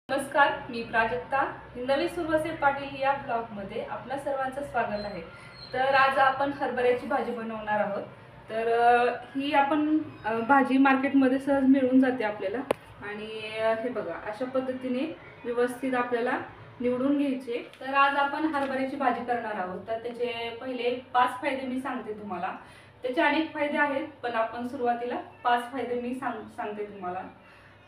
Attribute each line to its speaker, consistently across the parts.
Speaker 1: नमस्कार, मी प्राजक्ता हिंदवी सुरवसे पाटील या ब्लॉगमध्ये आपल्या सर्वांचं स्वागत आहे। तर आज आपण हरभऱ्याची भाजी बनवणार आहोत। तर ही आपण भाजी मार्केटमध्ये सहज मिळून जाते आपल्याला आणि हे बघा अशा पद्धतीने व्यवस्थित आपल्याला निवडून घ्यायचे। तर आज आपण हरभऱ्याची भाजी करणार आहोत। तर त्याचे पहिले 5 फायदे मी सांगते तुम्हाला। त्याचे अनेक फायदे आहेत, पण आपण सुरुवातीला 5 फायदे मी सांगते तुम्हाला।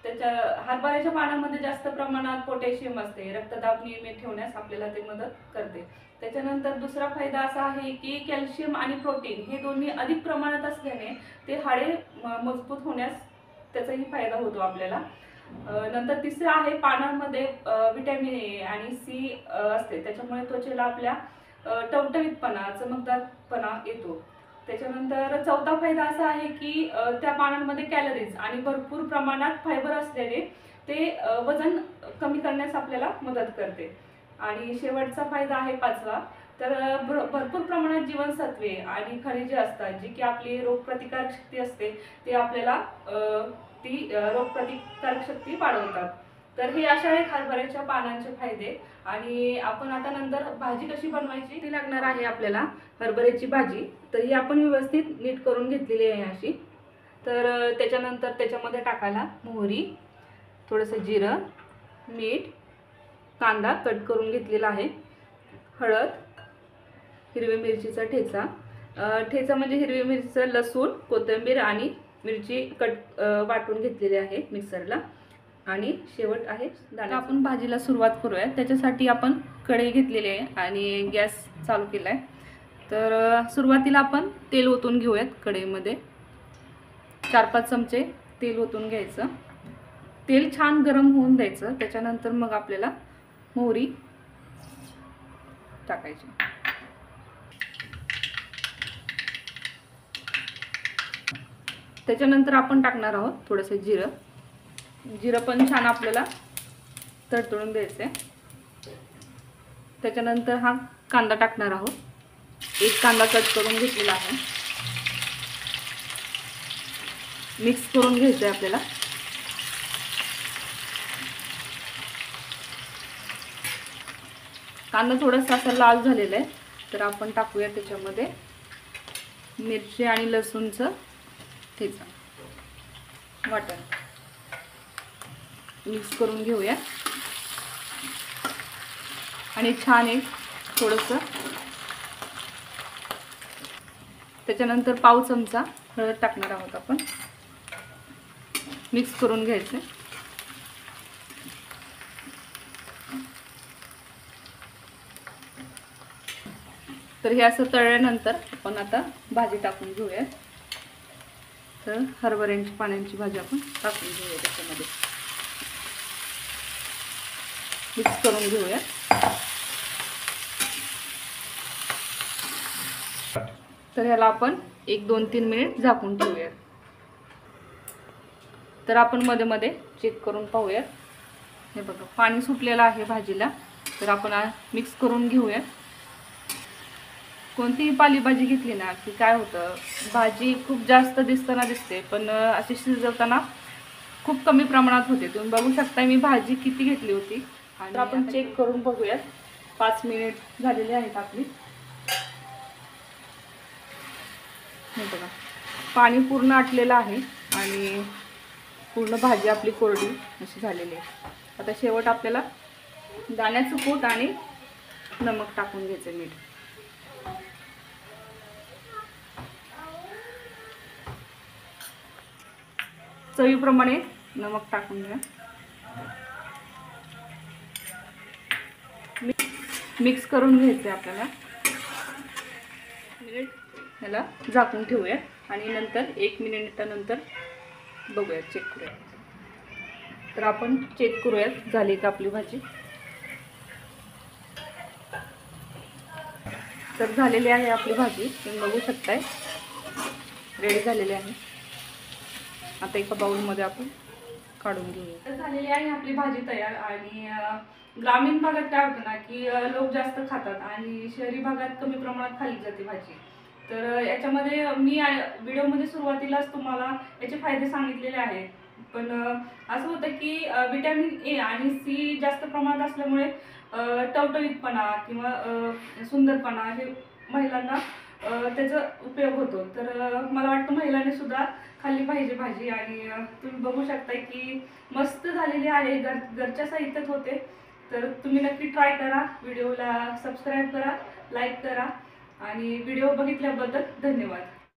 Speaker 1: त्याच्या हरभऱ्याच्या पानामध्ये जास्त प्रमाणात पोटॅशियम असते, रक्तदाब नियमित ठेवण्यास आपल्याला ते मदत करते। त्याच्यानंतर दुसरा फायदा असा आहे की कॅल्शियम आणि प्रोटीन हे दोन्ही अधिक प्रमाणात असल्याने ते हाडे मजबूत होण्यास त्याचाही फायदा होतो आपल्याला। नंतर तिसरं आहे पानांमध्ये व्हिटॅमिन ए आणि सी असते, त्याच्यामुळे त्वचेला आपल्या टवटवीतपणा चमकदारपणा येतो। त्याच्यानंतर चौथा फायदा असा आहे की त्या पानांमध्ये कॅलरीज आणि भरपूर प्रमाणात फायबर असल्याने ते वजन कमी करण्यास आपल्याला मदत करते। आणि शेवटचा फायदा आहे 5वा, तर भरपूर प्रमाणात जीवनसत्वे आणि खनिजे असतात जी की आपली रोगप्रतिकारक शक्ती असते, ते आपल्याला ती रोगप्रतिकारक शक्ती वाढवतात। तर हे अशा आहेत हरभऱ्याच्या पानांचे फायदे। आणि आपण आता नंतर भाजी कशी बनवायची ती लागणार आहे आपल्याला हरभऱ्याची भाजी। तर ही आपण व्यवस्थित नीट करून घेतलेली आहे अशी। तर त्याच्यानंतर त्याच्यामध्ये टाकायला मोहरी, थोडंसं जिरं, मीठ, कांदा कट करून घेतलेला आहे, हळद, हिरवी मिरचीचा ठेचा, ठेचा म्हणजे हिरवी मिरचीचा, लसूण, कोथिंबीर आणि मिरची वाटून घेतलेली आहे मिक्सरला, आणि शेवट आहे दाणे। आपण भाजीला सुरुवात करूया। त्याच्यासाठी आपण कढई घेतलेली आहे आणि गॅस चालू केला आहे। तर सुरुवातीला आपण तेल ओतून घेऊयात। कढईमध्ये 4-5 चमचे तेल ओतून घ्यायचं। तेल छान गरम होऊन द्यायचं। त्याच्यानंतर मग आपल्याला मोहरी टाकायची। त्याच्यानंतर आपण टाकणार आहोत थोडंसं जिरं। जिरं पण छान आपल्याला तडतडून द्यायचं आहे। त्याच्यानंतर हा कांदा टाकणार आहोत। एक कांदा कट करून घेतलेला आहे, मिक्स करून घ्यायचं आहे आपल्याला। कांदा थोडासा असा लाल झालेला आहे, तर आपण टाकूया त्याच्यामध्ये मिरची आणि लसूणचं ठेचा वाटण, मिक्स करून घेऊया आणि छान एक थोडंसं। त्याच्यानंतर पाव चमचा हळद टाकणार आहोत आपण, मिक्स करून घ्यायचं। तर हे असं तळल्यानंतर आपण आता भाजी टाकून घेऊया। तर हरभऱ्याची पानांची भाजी आपण टाकून घेऊया, त्याच्यामध्ये मिक्स करून घेऊया। तर ह्याला आपण 1-2-3 मिनिट झाकून ठेवूया। तर आपण मध्ये मध्ये चेक करून पाहूया। हे बघा पाणी सुटलेलं आहे भाजीला, तर आपण मिक्स करून घेऊया। कोणतीही पालेभाजी घेतली ना की काय होतं, भाजी खूप जास्त दिसते, पण अशी शिजवताना खूप कमी प्रमाणात होते। तुम्ही बघू शकता मी भाजी किती घेतली होती। आणि आपण चेक करून बघूयात। 5 मिनिट झालेले आहेत आपली। हे बघा पाणी पूर्ण आटलेलं आहे आणि पूर्ण भाजी आपली कोरडी अशी झालेली आहे। आता शेवट आपल्याला दाण्याचं कूट आणि नमक टाकून घ्यायचं, मीठ। चवीप्रमाणे नमक टाकून घ्या, मिक्स करून घ्यायचं आपल्याला। मिनिट ह्याला झाकून ठेवूया आणि नंतर 1 मिनिटानंतर बघूया, चेक करूया। तर आपण चेक करूयात झाली का आपली भाजी। तर झालेली आहे आपली भाजी, तुम्ही बघू शकताय रेडी झालेली आहे। आता एका बाउलमध्ये आपण काढून घेऊया। तर झालेली आहे आपली भाजी तयार। आणि ग्रामीण भागात काय होतं ना की लोक जास्त खातात आणि शहरी भागात कमी प्रमाणात खाल्ली जाते भाजी। तर याच्यामध्ये मी व्हिडिओमध्ये सुरुवातीलाच तुम्हाला याचे फायदे सांगितलेले आहेत। पण असं होतं की विटॅमिन ए आणि सी जास्त प्रमाणात असल्यामुळे टवटवीतपणा किंवा सुंदरपणा हे महिलांना त्याचा उपयोग होतो. तर मला वाटतं महिलांनी सुद्धा खाल्ली पाहिजे भाजी. आणि तुम्ही बघू शकता की मस्त झालेली आहे, घरच्या साहित्यात होते. तर तुम्ही नक्की ट्राय करा, व्हिडिओला सबस्क्राईब करा, लाईक करा आणि व्हिडिओ बघितल्याबद्दल धन्यवाद.